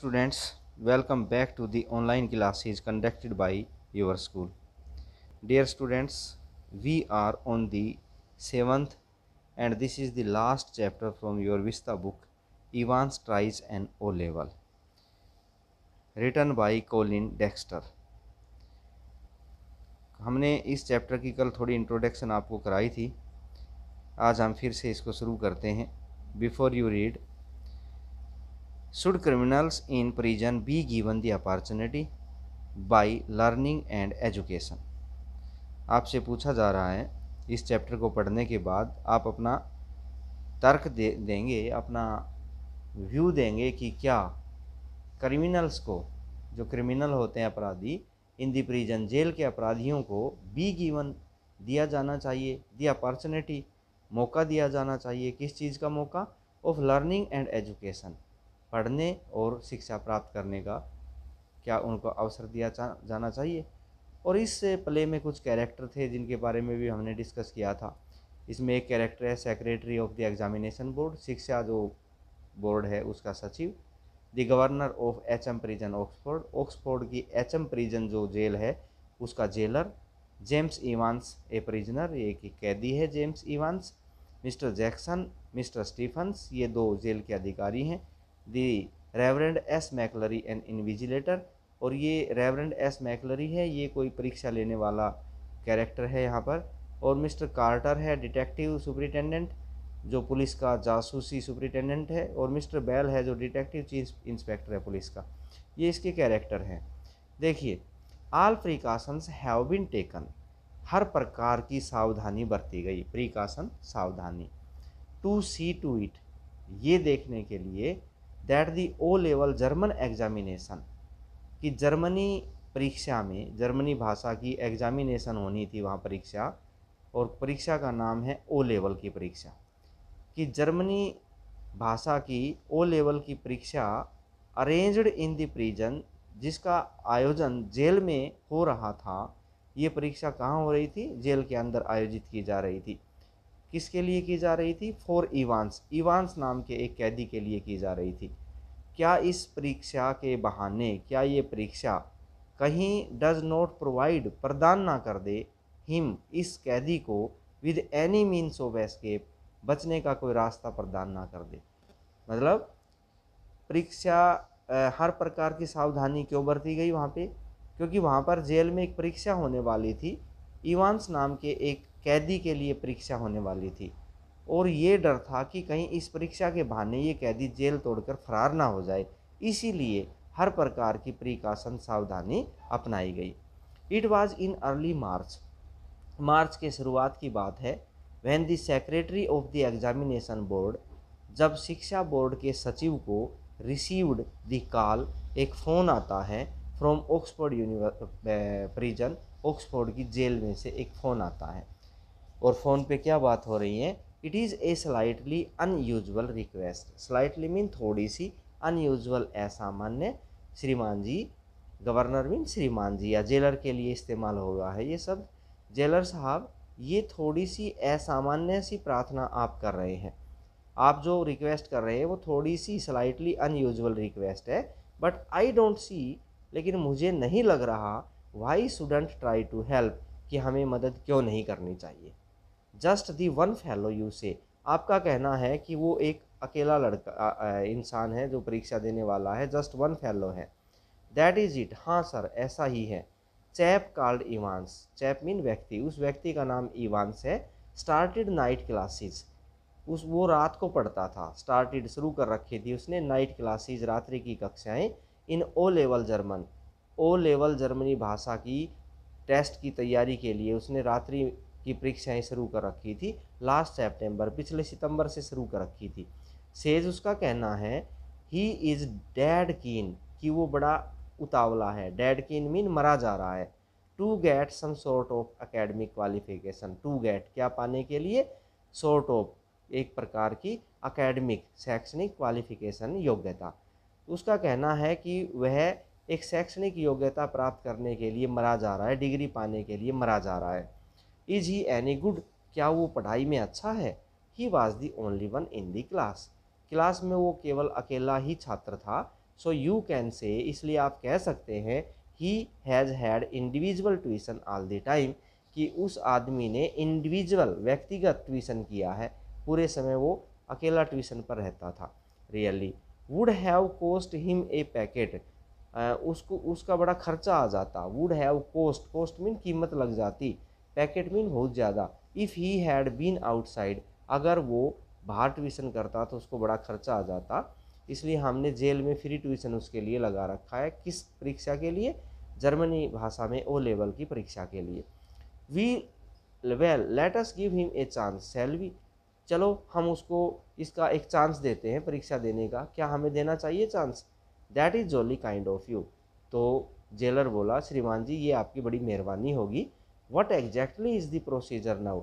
Students, welcome back to the online classes conducted by your school. Dear students, we are on the 7th and this is the last chapter from your Vista book, Evans Tries an O Level, written by Colin Dexter. हमने इस chapter की कल थोड़ी introduction आपको कराई थी। आज हम फिर से इसको शुरू करते हैं। Before you read, should criminals in prison be given the opportunity by learning and education. आपसे पूछा जा रहा है, इस चैप्टर को पढ़ने के बाद आप अपना तर्क देंगे, अपना व्यू देंगे कि क्या क्रिमिनल्स को, जो क्रिमिनल होते हैं अपराधी, इन दी प्रिजन जेल के अपराधियों को बी गिवन दिया जाना चाहिए, दी अपॉर्चुनिटी मौका दिया जाना चाहिए। किस चीज़ का मौका? ऑफ लर्निंग एंड एजुकेशन, पढ़ने और शिक्षा प्राप्त करने का क्या उनको अवसर दिया जाना चाहिए। और इस प्ले में कुछ कैरेक्टर थे जिनके बारे में भी हमने डिस्कस किया था। इसमें एक कैरेक्टर है secretary of the examination board, शिक्षा जो बोर्ड है उसका सचिव। The governor of HM prison Oxford, Oxford की एचएम प्रिजन जो जेल है उसका जेलर। जेम्स इवांस ए प्रिजनर, ये एक कैदी है James Evans. Mr Jackson, Mr Stephens, ये दो जेल के अधिकारी हैं। The Reverend S McLeery an invigilator, और ये रेवरेंड एस मैकलरी है, ये कोई परीक्षा लेने वाला कैरेक्टर है यहाँ पर। और मिस्टर कार्टर है डिटेक्टिव सुपरिटेंडेंट, जो पुलिस का जासूसी सुपरिटेंडेंट है। और मिस्टर बेल है जो डिटेक्टिव चीफ इंस्पेक्टर है पुलिस का। ये इसके कैरेक्टर हैं। देखिए, all precautions have been taken, हर प्रकार की सावधानी बरती गई। प्रिकॉशन सावधानी। टू सी टू इट, ये देखने के लिए that the O level German examination, कि जर्मनी परीक्षा में, जर्मनी भाषा की एग्जामिनेशन होनी थी वहाँ परीक्षा, और परीक्षा का नाम है ओ लेवल की परीक्षा। कि जर्मनी भाषा की ओ लेवल की परीक्षा अरेंज्ड इन द प्रिजन, जिसका आयोजन जेल में हो रहा था। ये परीक्षा कहाँ हो रही थी? जेल के अंदर आयोजित की जा रही थी। किसके लिए की जा रही थी? फॉर इवांस, इवांस नाम के एक कैदी के लिए की जा रही थी। क्या इस परीक्षा के बहाने, क्या ये परीक्षा कहीं डज नॉट प्रोवाइड, प्रदान ना कर दे, हिम, इस कैदी को, with any means of escape, बचने का कोई रास्ता प्रदान ना कर दे। मतलब परीक्षा हर प्रकार की सावधानी क्यों बरती गई वहाँ पे? क्योंकि वहाँ पर जेल में एक परीक्षा होने वाली थी, इवांस नाम के एक कैदी के लिए परीक्षा होने वाली थी। और ये डर था कि कहीं इस परीक्षा के बहाने ये कैदी जेल तोड़कर फरार ना हो जाए, इसीलिए हर प्रकार की प्रिकॉशन सावधानी अपनाई गई। It was in early March, मार्च के शुरुआत की बात है। When the secretary of the examination board, जब शिक्षा बोर्ड के सचिव को रिसीव्ड द कॉल, एक फ़ोन आता है, फ्रॉम ऑक्सफोर्ड प्रिजन, ऑक्सफोर्ड की जेल में से एक फ़ोन आता है। और फ़ोन पे क्या बात हो रही है? It is a slightly unusual request, slightly mean थोड़ी सी, अनयूजुअल असामान्य, श्रीमान जी, गवर्नर मीन श्रीमान जी, या जेलर के लिए इस्तेमाल होगा है ये सब। जेलर साहब, ये थोड़ी सी असामान्य सी प्रार्थना आप कर रहे हैं, आप जो रिक्वेस्ट कर रहे हैं वो थोड़ी सी स्लाइटली अनयूजुअल रिक्वेस्ट है। बट आई डोंट सी, लेकिन मुझे नहीं लग रहा, why shouldn't try to help, कि हमें मदद क्यों नहीं करनी चाहिए। Just the one fellow you से, आपका कहना है कि वो एक अकेला लड़का इंसान है जो परीक्षा देने वाला है, जस्ट वन फेलो है। दैट इज इट, हाँ सर ऐसा ही है। Chap called Evans, chap mean व्यक्ति, उस व्यक्ति का नाम इवांस है। स्टार्टेड नाइट क्लासेस, उस वो रात को पढ़ता था। स्टार्टेड शुरू कर रखी थी उसने, नाइट क्लासेस रात्रि की कक्षाएं, in O level German, O level Germany भाषा की टेस्ट की तैयारी के लिए उसने रात्रि की परीक्षाएं शुरू कर रखी थी। लास्ट सितंबर, पिछले सितंबर से शुरू कर रखी थी। सेज, उसका कहना है, ही इज़ डैड कीन, कि वो बड़ा उतावला है। डैड कीन मीन मरा जा रहा है। To get some sort of academic qualification, to get क्या पाने के लिए? सॉर्ट ऑफ, एक प्रकार की, एकेडमिक शैक्षणिक क्वालिफिकेशन योग्यता। उसका कहना है कि वह एक शैक्षणिक योग्यता प्राप्त करने के लिए मरा जा रहा है, डिग्री पाने के लिए मरा जा रहा है। इज ही एनी गुड, क्या वो पढ़ाई में अच्छा है? He was the only one in the class, class में वो केवल अकेला ही छात्र था। सो यू कैन से, इसलिए आप कह सकते हैं he has had individual tuition all the time, कि उस आदमी ने इंडिविजुअल व्यक्तिगत ट्यूशन किया है, पूरे समय वो अकेला ट्यूशन पर रहता था। Really would have cost him a packet, उसको उसका बड़ा खर्चा आ जाता। Would have cost, cost mean कीमत लग जाती, पैकेट मीन बहुत ज़्यादा। If he had been outside, अगर वो बाहर ट्यूशन करता तो उसको बड़ा खर्चा आ जाता, इसलिए हमने जेल में फ्री ट्यूशन उसके लिए लगा रखा है। किस परीक्षा के लिए? जर्मनी भाषा में ओ लेवल की परीक्षा के लिए। We well let us give him a chance shall we, चलो हम उसको इसका एक चांस देते हैं परीक्षा देने का, क्या हमें देना चाहिए chance? That is jolly kind of you. तो जेलर बोला, श्रीमान जी ये आपकी बड़ी मेहरबानी होगी। What exactly is the procedure now,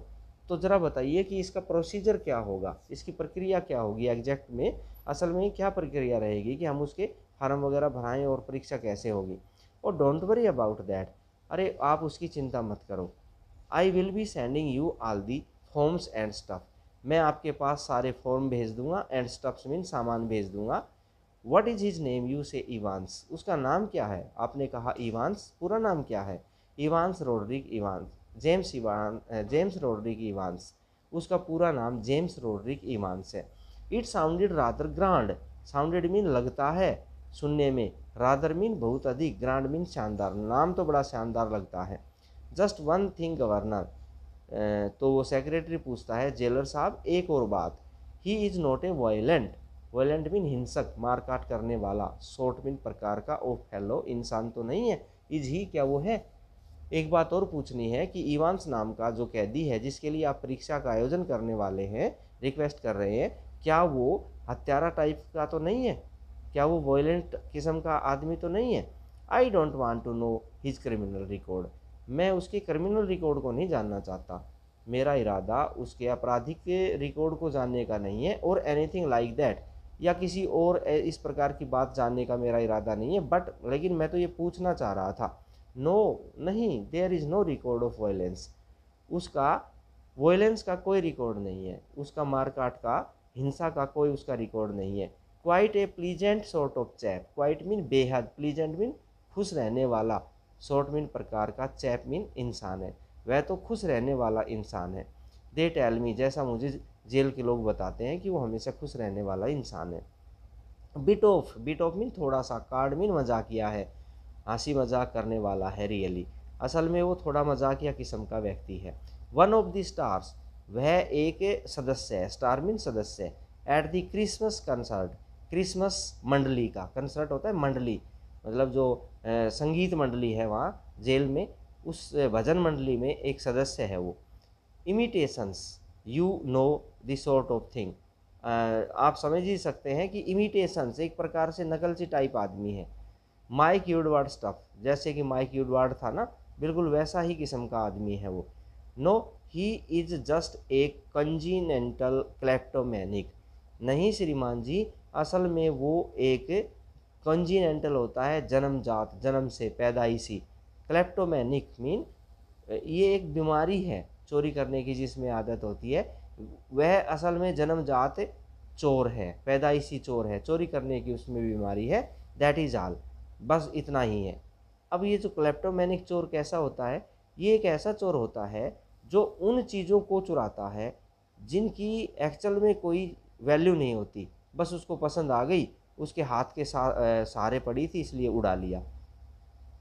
तो ज़रा बताइए कि इसका प्रोसीजर क्या होगा, इसकी प्रक्रिया क्या होगी, एग्जैक्ट में असल में क्या प्रक्रिया रहेगी कि हम उसके फार्म वगैरह भराएं और परीक्षा कैसे होगी। और डोंट वरी अबाउट दैट, अरे आप उसकी चिंता मत करो। I will be sending you all the forms and stuff, मैं आपके पास सारे फॉर्म भेज दूंगा, एंड स्टफ्स मीन सामान भेज दूंगा। What is his name, you से इवांस, उसका नाम क्या है? आपने कहा इवांस, पूरा नाम क्या है? Evans Rodrigues Evans, James Rodrigues Evans, उसका पूरा नाम जेम्स रोड्रिग इवांस है। It sounded rather grand, sounded mean लगता है सुनने में, रादर मीन बहुत अधिक, ग्रांड मीन शानदार, नाम तो बड़ा शानदार लगता है। जस्ट वन थिंग गवर्नर, तो वो सेक्रेटरी पूछता है, जेलर साहब एक और बात। He is not a violent, violent mean हिंसक, मार काट करने वाला, सॉर्ट मीन प्रकार का, ओ फेलो इंसान तो नहीं है। इज ही, क्या वो है? एक बात और पूछनी है कि इवांस नाम का जो कैदी है जिसके लिए आप परीक्षा का आयोजन करने वाले हैं, रिक्वेस्ट कर रहे हैं, क्या वो हत्यारा टाइप का तो नहीं है? क्या वो वायलेंट किस्म का आदमी तो नहीं है? I don't want to know his criminal record, मैं उसके क्रिमिनल रिकॉर्ड को नहीं जानना चाहता, मेरा इरादा उसके आपराधिक रिकॉर्ड को जानने का नहीं है, और एनीथिंग लाइक दैट, या किसी और इस प्रकार की बात जानने का मेरा इरादा नहीं है। बट लेकिन मैं तो ये पूछना चाह रहा था। नो नहीं, there is no record of violence, उसका वायलेंस का कोई रिकॉर्ड नहीं है, उसका मारकाट का, हिंसा का कोई उसका रिकॉर्ड नहीं है। Quite a pleasant sort of chap, quite mean बेहद, प्लीजेंट मीन खुश रहने वाला, सॉर्ट मीन प्रकार का, चैप मीन इंसान है, वह तो खुश रहने वाला इंसान है। दे टेल मी, जैसा मुझे जेल के लोग बताते हैं कि वो हमेशा खुश रहने वाला इंसान है। बिट ऑफ मीन थोड़ा सा, कार्ड मीन मजाकिया है, हंसी मजाक करने वाला है। रियली असल में वो थोड़ा मजाकिया किस्म का व्यक्ति है। वन ऑफ द स्टार्स, वह एक सदस्य है, स्टार मीन सदस्य, at the Christmas concert, Christmas मंडली का, कंसर्ट होता है मंडली, मतलब जो संगीत मंडली है वहाँ जेल में, उस भजन मंडली में एक सदस्य है वो। Imitations, you know the sort of thing, आप समझ ही सकते हैं कि इमिटेशंस एक प्रकार से नकलची टाइप आदमी है। माइक यूडवार्ड स्टफ, जैसे कि माइक यूडवार्ड था ना, बिल्कुल वैसा ही किस्म का आदमी है वो। No he is just a congenital kleptomaniac, नहीं श्रीमान जी, असल में वो एक कंजीनेंटल होता है, जन्मजात, जन्म से, पैदाइशी। क्लेप्टोमैनिक मीन ये एक बीमारी है चोरी करने की जिसमें आदत होती है, वह असल में जन्मजात चोर है, पैदाइशी चोर है, चोरी करने की उसमें बीमारी है। दैट इज़ ऑल, बस इतना ही है। अब ये जो क्लेप्टोमैनिक चोर कैसा होता है? ये एक ऐसा चोर होता है जो उन चीज़ों को चुराता है जिनकी एक्चुअल में कोई वैल्यू नहीं होती, बस उसको पसंद आ गई, उसके हाथ के सहारे पड़ी थी इसलिए उड़ा लिया,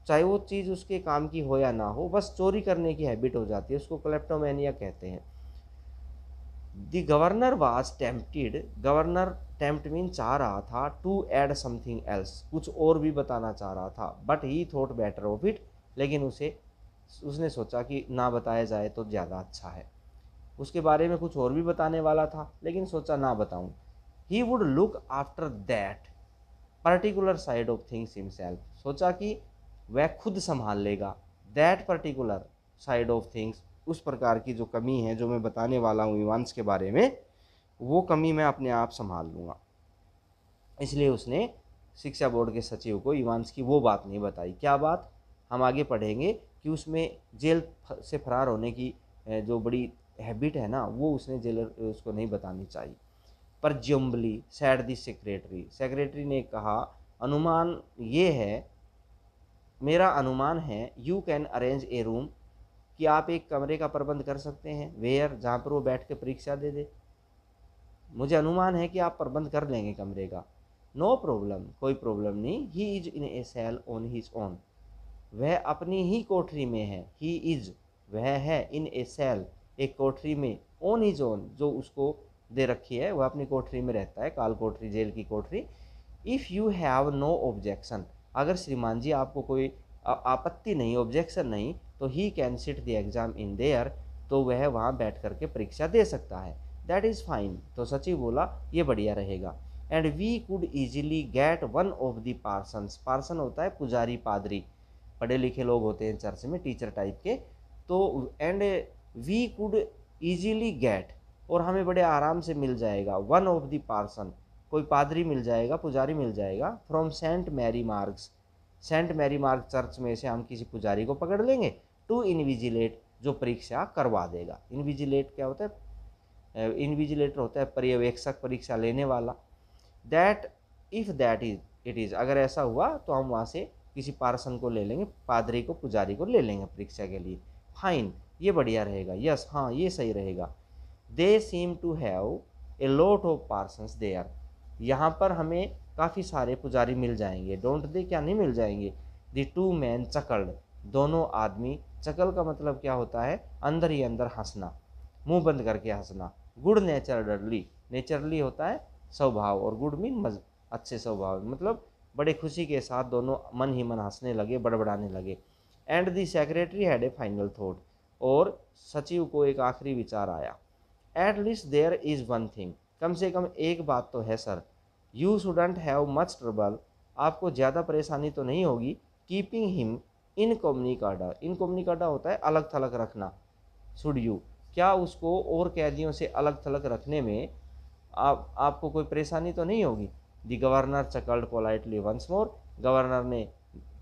चाहे वो चीज़ उसके काम की हो या ना हो, बस चोरी करने की हैबिट हो जाती है, उसको क्लेप्टोमेनिया कहते हैं। The governor was tempted, governor tempt mean चाह रहा था, टू ऐड समथिंग एल्स, कुछ और भी बताना चाह रहा था, but he thought better of it, लेकिन उसने सोचा कि ना बताया जाए तो ज़्यादा अच्छा है। उसके बारे में कुछ और भी बताने वाला था लेकिन सोचा ना बताऊं। He would look after that particular side of things himself, सोचा कि वह खुद संभाल लेगा that particular side of things, उस प्रकार की जो कमी है जो मैं बताने वाला हूँ इवांस के बारे में, वो कमी मैं अपने आप संभाल लूँगा। इसलिए उसने शिक्षा बोर्ड के सचिव को इवांस की वो बात नहीं बताई। क्या बात? हम आगे पढ़ेंगे कि उसमें जेल से फरार होने की जो बड़ी हैबिट है ना, वो उसने जेलर उसको नहीं बतानी चाहिए। पर ज्युम्बली सैड दी सेक्रेटरी, सेक्रेटरी ने कहा अनुमान ये है, मेरा अनुमान है, you can arrange A room, कि आप एक कमरे का प्रबंध कर सकते हैं, वेयर, जहाँ पर वो बैठ के परीक्षा दे दे। मुझे अनुमान है कि आप प्रबंध कर लेंगे कमरे का। नो प्रॉब्लम, कोई प्रॉब्लम नहीं। He is in a cell on his own, वह अपनी ही कोठरी में है। ही इज, वह है, इन ए सेल, एक कोठरी में, ऑन हिज ओन, जो उसको दे रखी है, वह अपनी कोठरी में रहता है, काल कोठरी, जेल की कोठरी। If you have no objection, अगर श्रीमान जी आपको कोई आपत्ति नहीं, ऑब्जेक्शन नहीं, तो he can sit the exam in their, तो वह वहाँ बैठ करके परीक्षा दे सकता है। दैट इज़ फाइन, तो सचिव बोला ये बढ़िया रहेगा। And we could easily get one of the parsons, parson होता है पुजारी, पादरी, पढ़े लिखे लोग होते हैं चर्च में, टीचर टाइप के। तो and we could easily get, और हमें बड़े आराम से मिल जाएगा, वन ऑफ द पार्सन, कोई पादरी मिल जाएगा, पुजारी मिल जाएगा, from Saint Mary Marks, Saint Mary मार्ग चर्च में से हम किसी पुजारी को पकड़ लेंगे, टू इनविजिलेट, जो परीक्षा करवा देगा। इनविजिलेट क्या होता है? इनविजिलेटर होता है पर्यवेक्षक, परीक्षा लेने वाला। That if that is it is, अगर ऐसा हुआ तो हम वहाँ से किसी पार्सन को ले लेंगे, पादरी को, पुजारी को ले लेंगे परीक्षा के लिए। फाइन, ये बढ़िया रहेगा। यस, हाँ ये सही रहेगा। They seem to have a lot of parsons there, यहाँ पर हमें काफ़ी सारे पुजारी मिल जाएंगे। डोंट दे, क्या नहीं मिल जाएंगे? द टू मैन चकल्ड, दोनों आदमी, चकल का मतलब क्या होता है? अंदर ही अंदर हंसना, मुंह बंद करके हंसना। गुड नेचरली, नेचरली होता है स्वभाव, और गुड मीन अच्छे स्वभाव, मतलब बड़े खुशी के साथ दोनों मन ही मन हंसने लगे, बड़बड़ाने लगे। And the secretary had a final thought, और सचिव को एक आखिरी विचार आया। At least there is one thing, कम से कम एक बात तो है sir, you shouldn't have much trouble, आपको ज़्यादा परेशानी तो नहीं होगी, कीपिंग हिम इनकॉम्युनिकाटा, इनकॉम्युनिकाटा होता है अलग थलग रखना, शुड यू, क्या उसको और कैदियों से अलग थलग रखने में आपको कोई परेशानी तो नहीं होगी। The governor chuckled politely once more, governor ने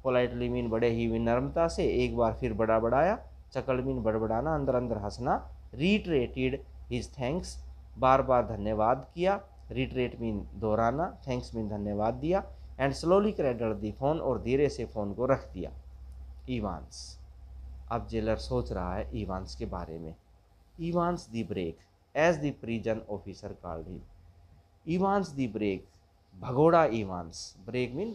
पोलाइटली मीन बड़े ही विनम्रता से एक बार फिर बड़बड़ाया, चकल्ड मीन बड़बड़ाना, अंदर अंदर हंसना। रीट्रेटेड हिज थैंक्स, बार बार धन्यवाद किया, रिट्रेट मीन दोहराना, थैंक्स मीन धन्यवाद दिया। And slowly cradled the phone, और धीरे से फ़ोन को रख दिया। इवांस, अब जेलर सोच रहा है इवांस के बारे में। Evans the Break, as the prison officer called him. Evans the Break, भगोड़ा इवांस, ब्रेक मीन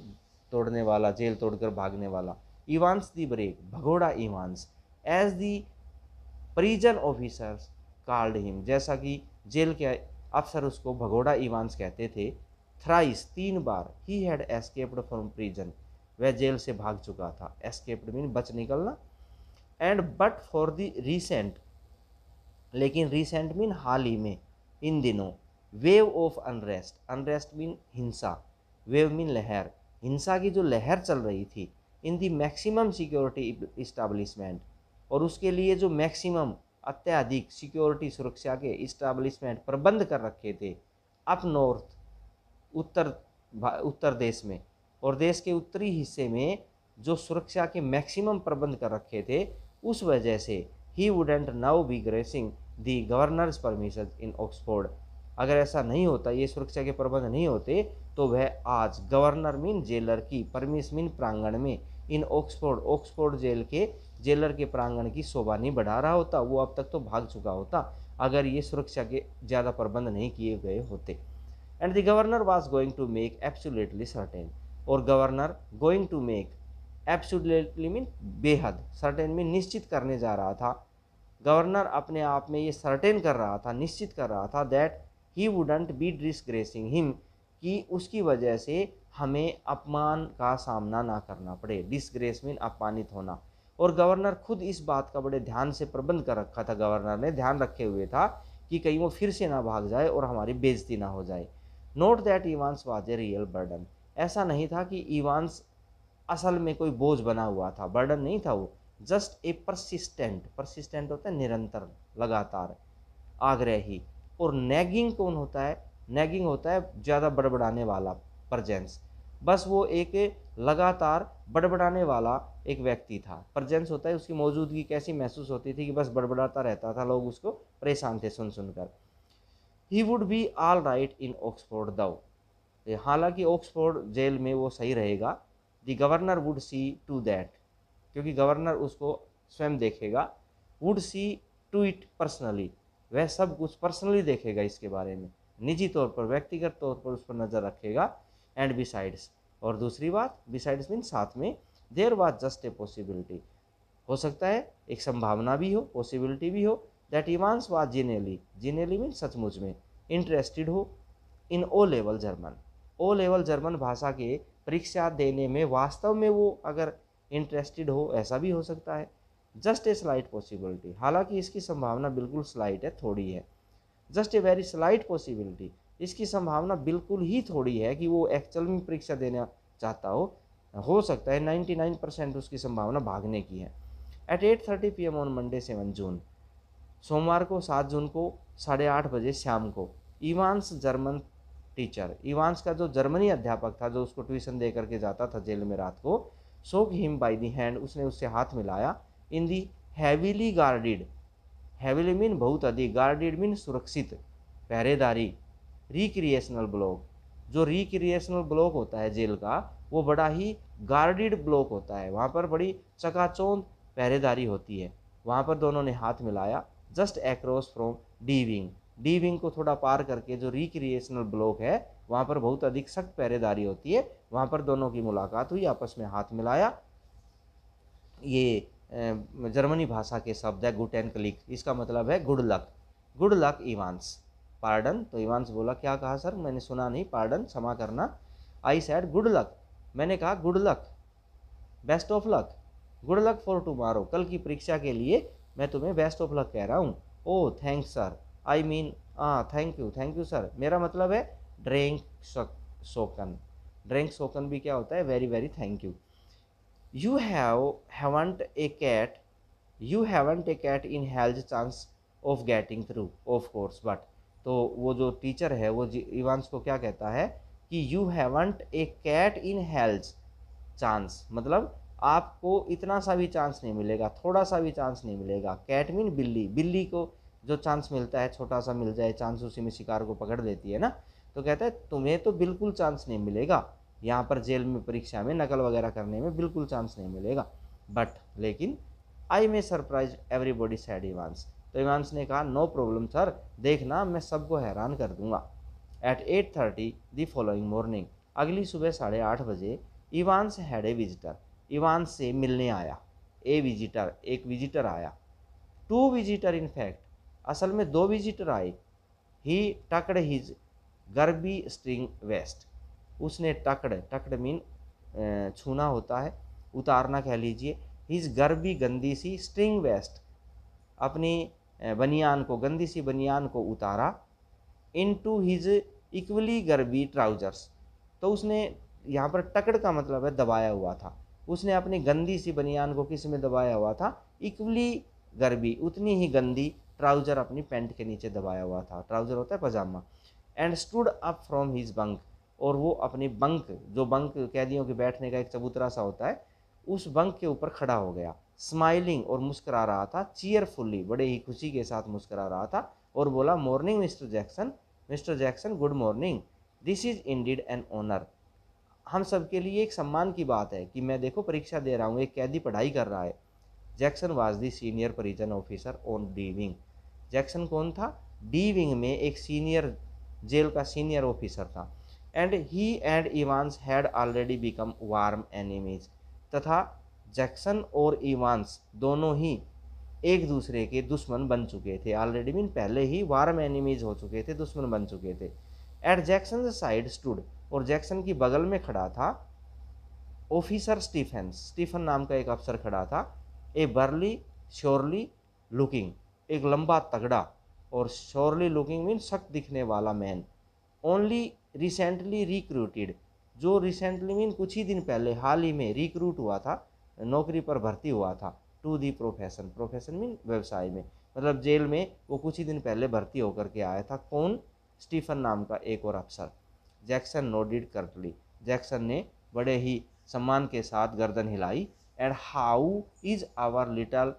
तोड़ने वाला, जेल तोड़कर भागने वाला। इवांस दी ब्रेक, भगोड़ा Evans, as the prison officers called him, जैसा कि जेल के अफसर उसको भगोड़ा इवांस कहते थे। Thrice, 3 bar, he had escaped from prison, वह जेल से भाग चुका था। एस्केप्ड मीन बच निकलना। And but for the recent, लेकिन रिसेंट मीन हाल ही में, इन दिनों, wave of unrest, unrest mean हिंसा, वेव मीन लहर, हिंसा की जो लहर चल रही थी, इन दी मैक्सिमम सिक्योरिटी इस्टेब्लिशमेंट, और उसके लिए जो मैक्सिमम, अत्यधिक सिक्योरिटी, सुरक्षा के इस्टेब्लिशमेंट, प्रबंध कर रखे थे, अप नॉर्थ, उत्तर उत्तर देश में, और देश के उत्तरी हिस्से में जो सुरक्षा के मैक्सिमम प्रबंध कर रखे थे, उस वजह से ही wouldn't now be gracing the governor's permission in Oxford, अगर ऐसा नहीं होता, ये सुरक्षा के प्रबंध नहीं होते, तो वह आज गवर्नर मीन जेलर की, परमिश मीन प्रांगण में, इन ऑक्सफोर्ड, ऑक्सफोर्ड जेल के जेलर के प्रांगण की शोभा नहीं बढ़ा रहा होता, वो अब तक तो भाग चुका होता, अगर ये सुरक्षा के ज़्यादा प्रबंध नहीं किए गए होते। And the governor was going to make absolutely certain, और governor going to make, absolutely mean बेहद, सर्टेन मीन निश्चित करने जा रहा था। गवर्नर अपने आप में ये सर्टेन कर रहा था, निश्चित कर रहा था, that he wouldn't be disgracing him, कि उसकी वजह से हमें अपमान का सामना ना करना पड़े। डिसग्रेस मीन अपमानित होना। और गवर्नर खुद इस बात का बड़े ध्यान से प्रबंध कर रखा था, गवर्नर ने ध्यान रखे हुए था कि कहीं वो फिर से ना भाग जाए और हमारी बेइज्जती ना हो जाए। Note that Evans was a real burden, ऐसा नहीं था कि इवांस असल में कोई बोझ बना हुआ था, बर्डन नहीं था वो, जस्ट ए परसिस्टेंट, परसिस्टेंट होता है निरंतर, लगातार, आग्रही। और नैगिंग कौन होता है? नैगिंग होता है ज़्यादा बड़बड़ाने वाला, प्रजेंस, बस वो एक लगातार बड़बड़ाने वाला एक व्यक्ति था। प्रजेंस होता है उसकी मौजूदगी कैसी महसूस होती थी कि बस बड़बड़ाता रहता था, लोग उसको परेशान थे सुन सुनकर। He would be all right in Oxford though, हालांकि ऑक्सफोर्ड जेल में वो सही रहेगा, the governor would see to that, क्योंकि गवर्नर उसको स्वयं देखेगा, would see to it personally, वह सब कुछ पर्सनली देखेगा, इसके बारे में निजी तौर पर, व्यक्तिगत तौर पर उस पर नज़र रखेगा। एंड बिसाइड्स, और दूसरी बात, बिसाइड्स मीन साथ में, there was just a possibility, हो सकता है, एक संभावना भी हो, पॉसिबिलिटी भी हो, that Evans was genuinely mean सचमुच में, इंटरेस्टेड हो in O level German, O level German भाषा के परीक्षा देने में वास्तव में वो अगर इंटरेस्टेड हो, ऐसा भी हो सकता है। जस्ट ए स्लाइट पॉसिबिलिटी, हालांकि इसकी संभावना बिल्कुल स्लाइट है, थोड़ी है। Just a very slight possibility, इसकी संभावना बिल्कुल ही थोड़ी है कि वो एक्चुअल में परीक्षा देना चाहता हो सकता है 99% उसकी संभावना भागने की है। एट 8:30 PM ऑन मंडे 7 जून, सोमवार को 7 जून को 8:30 बजे शाम को, इवांस जर्मन टीचर, इवांस का जो जर्मनी अध्यापक था, जो उसको ट्यूशन दे करके जाता था जेल में रात को, शोक हिम बाय द हैंड, उसने उससे हाथ मिलाया, इन दी हैवीली गार्डेड, हैवीली मीन बहुत अधिक, गार्डेड मीन सुरक्षित, पहरेदारी, रिक्रिएशनल ब्लॉक, जो रिक्रिएशनल ब्लॉक होता है जेल का, वो बड़ा ही गार्डेड ब्लॉक होता है, वहाँ पर बड़ी चकाचौंध पहरेदारी होती है, वहाँ पर दोनों ने हाथ मिलाया। Just across from D wing, D wing को थोड़ा पार करके जो रिक्रिएशनल ब्लॉक है, वहाँ पर बहुत अधिक सख्त पहरेदारी होती है, वहाँ पर दोनों की मुलाकात हुई, आपस में हाथ मिलाया। ये जर्मनी भाषा के शब्द है गुड एंड क्लिक, इसका मतलब है good luck, good luck Evans, pardon, तो इवांस बोला क्या कहा सर, मैंने सुना नहीं, पार्डन क्षमा करना, आई सैड गुड लक, मैंने कहा good luck, best of luck, good luck for tomorrow, कल की परीक्षा के लिए मैं तुम्हें बेस्ट ऑफ लक कह रहा हूँ। ओह thanks sir, I mean thank you sir, मेरा मतलब है ड्रेंक सोकन, ड्रेंक सोकन भी क्या होता है, very very thank you. You haven't a cat, you haven't a cat in hell's chance of getting through of course but, तो वो जो टीचर है वो इवांस को क्या कहता है कि you haven't a cat in hell's chance, मतलब आपको इतना सा भी चांस नहीं मिलेगा, थोड़ा सा भी चांस नहीं मिलेगा, कैट मीन बिल्ली, बिल्ली को जो चांस मिलता है, छोटा सा मिल जाए चांस, उसी में शिकार को पकड़ लेती है ना, तो कहता है तुम्हें तो बिल्कुल चांस नहीं मिलेगा यहाँ पर जेल में परीक्षा में नकल वगैरह करने में, बिल्कुल चांस नहीं मिलेगा, बट लेकिन आई मे सरप्राइज एवरीबॉडी सैड इवांस, तो इवांस ने कहा नो प्रॉब्लम सर, देखना मैं सबको हैरान कर दूंगा। एट 8:30 द फॉलोइंग मॉर्निंग, अगली सुबह 8:30 बजे, Evans had a visitor, Evans से मिलने आया, ए विजिटर, एक विजिटर आया, टू विजिटर इन फैक्ट, असल में 2 विजिटर आए। ही टकड हिज गर्बी स्ट्रिंग वेस्ट, उसने टकड़ मीन छूना होता है, उतारना कह लीजिए, हिज गर्बी गंदी सी स्ट्रिंग वेस्ट, अपनी बनियान को, गंदी सी बनियान को उतारा, इनटू हिज इक्वली गर्बी ट्राउजर्स, तो उसने, यहाँ पर टकड़ का मतलब है दबाया हुआ था, उसने अपनी गंदी सी बनियान को किस में दबाया हुआ था, इक्वली गर्बी, उतनी ही गंदी ट्राउजर अपनी पैंट के नीचे दबाया हुआ था, ट्राउजर होता है पजामा। And stood up from his bunk, और वो अपनी बंक, जो बंक कैदियों के बैठने का एक चबूतरा सा होता है, उस बंक के ऊपर खड़ा हो गया, स्माइलिंग, और मुस्करा रहा था, चीयरफुली, बड़े ही खुशी के साथ मुस्करा रहा था, और बोला morning mister Jackson, mister Jackson good morning, this is indeed an honour, हम सब के लिए एक सम्मान की बात है कि मैं देखो परीक्षा दे रहा हूँ, एक कैदी पढ़ाई कर रहा है। Jackson was the senior prison officer on D wing, Jackson कौन था, डी विंग में एक सीनियर, जेल का सीनियर ऑफिसर था। And he and Evans had already become warm enemies, तथा जैक्सन और इवांस दोनों ही एक दूसरे के दुश्मन बन चुके थे, ऑलरेडी मीन पहले ही वार्म एनिमीज हो चुके थे, दुश्मन बन चुके थे। एट जैक्सन साइड स्टूड, और जैक्सन की बगल में खड़ा था ऑफिसर स्टीफन, स्टीफन नाम का एक अफसर खड़ा था, ए बर्ली श्योरली लुकिंग, एक लंबा तगड़ा, और श्योरली लुकिंग मीन सख्त दिखने वाला मैन, ओनली रिसेंटली रिक्रूटेड, जो रिसेंटली मीन कुछ ही दिन पहले, हाल ही में रिक्रूट हुआ था, नौकरी पर भर्ती हुआ था, to the profession, profession mean व्यवसाय में, मतलब जेल में वो कुछ ही दिन पहले भर्ती होकर के आया था, कौन, स्टीफन नाम का एक और अफसर। जैक्सन नोडिड कर्टली, जैक्सन ने बड़े ही सम्मान के साथ गर्दन हिलाई। And how is our little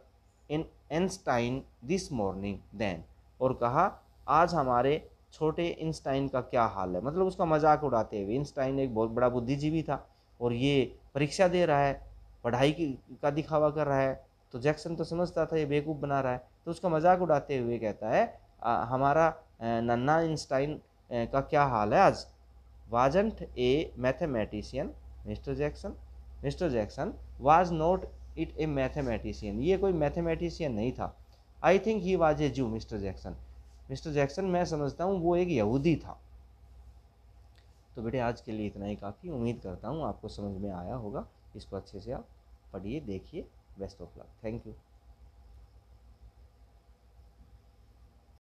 Einstein this morning then, और कहा आज हमारे छोटे इंस्टाइन का क्या हाल है, मतलब उसका मजाक उड़ाते हुए। इंस्टाइन एक बहुत बड़ा बुद्धिजीवी था और ये परीक्षा दे रहा है, पढ़ाई का दिखावा कर रहा है, तो जैक्सन तो समझता था ये बेवकूफ़ बना रहा है, तो उसका मजाक उड़ाते हुए कहता है हमारा नन्ना इंस्टाइन का क्या हाल है आज। Wasn't A mathematician mister Jackson, mister Jackson was not it A mathematician, ये कोई मैथमेटिशियन नहीं था। I think he was a जू मिस्टर जैक्सन, मिस्टर जैक्सन मैं समझता हूँ वो एक यहूदी था। तो बेटे आज के लिए इतना ही काफ़ी, उम्मीद करता हूँ आपको समझ में आया होगा। इसको अच्छे से आप पढ़िए, देखिए। Best of luck, thank you.